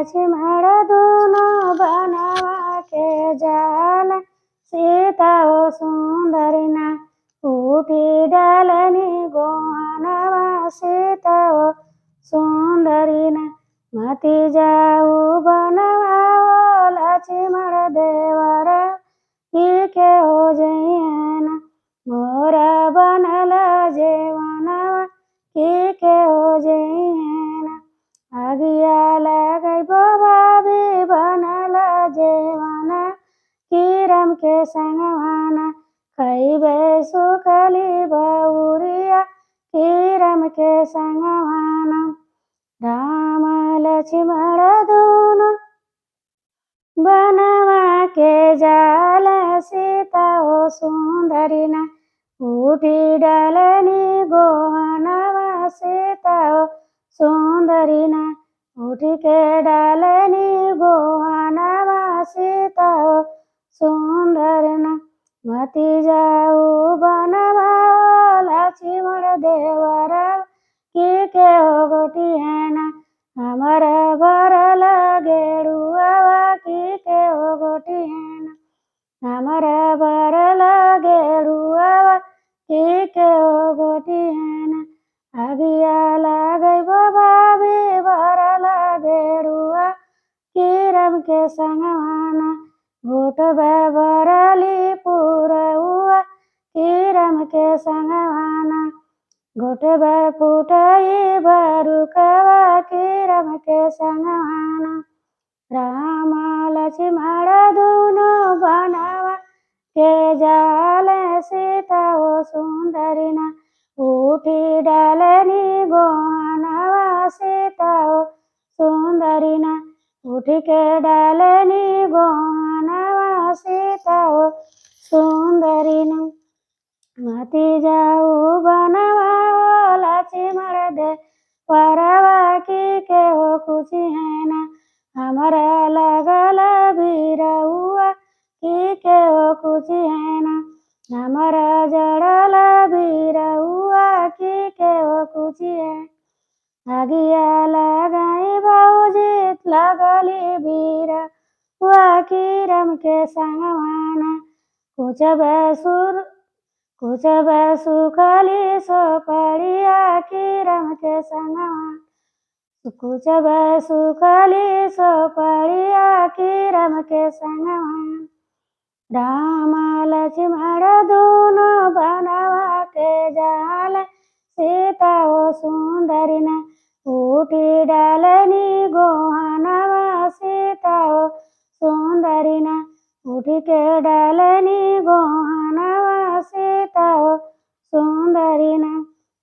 लक्ष्मण दुनो बनवा के जाल। सीता ओ सुंदरी ना उठी डालनी गोहनवा। सीता ओ सुंदरी ना मती जाऊ बनवा। ओ लक्ष्मण देवर की के हो जैन मोरा बनल जेवनवा की के हो जैन। आगिया लगई भाभी बनल जेवन कीरम के संगवाना। खैबे सुखली बहुरिया कीरम के संगवाना। राम लक्ष्मण दुनो बनवा के जाल। सीता ओ सुंदरी ना उठी डालनी गोहनवा। सीता ओ सुंदरी ना उठी के डालनी गोहनवा। सीता ओ सुंदरी ना मती जाऊ बनवा। ओ लक्ष्मण देवर की के हो गोटी है ना हमर भरल गेरुआ की के हो गोटी है ना हमर भरल गेरुआ की के हो गोटी है ना। आगिया लगई भाभी भरल गेरुआ कीरम के संगवाना। घोटबे भरली पुरउआ कीरम के संगवाना। घोटबे फुटई बरुकवा कीरम के संगवाना। राम लक्ष्मण दुनो बनवा के जाल। सीता ओ सुंदरी ना उठी डालनी गोहनवा। सीता ओ सुंदरी ना उठी के डालनी गोहनवा। सीता ओ सुंदरी ना मती जाऊ बनवा। ओ लक्ष्मण देवरवा की के हो खुशी है ना हमारा लगल बीरउआ की के हो खुशी है ना हमारा जड़ल बीरउआ की के हो खुशी है। आगिया लगाई भौजी लगली बीरउआ कीरम के संगवाना। कुछ सुखली सोपड़िया कीरम के संगवाना। कुछ सुखली सोपड़िया कीरम के संगवाना। राम लक्ष्मण दुनो बनवा के जाल। सीता ओ सुंदरी ना उठी डालनी गोहनवा। सीता ओ सुंदरी ना उठी के डालनी गोहनवा। सीता ओ सुंदरी ना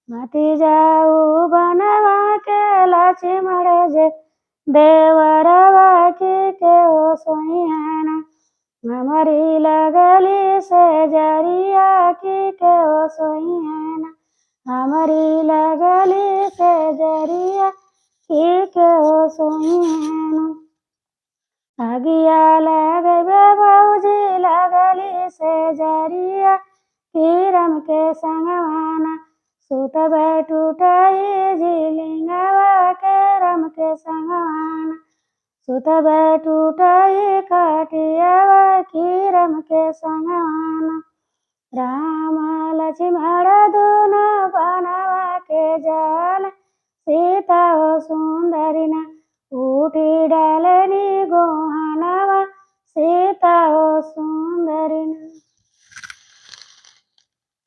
मती जाऊ बनवा के लक्ष्मण जे देवरवा की के हो सोई है ना हमारी लगली से जरिया की के हो सोई है ना हमारी लगली से जरिया की के हो सोई है ना। आगिया लगबे भौजी लगली से जरिया कीरम के संगवाना। सुतबे टूटई झिलिंगवा कीरम के संगवाना। सुतबे टूटई खटियावा कीरम के संगवाना। राम लक्ष्मण दुनो बनवा के जाल। सीता ओ सुंदरी ना उठी डालनी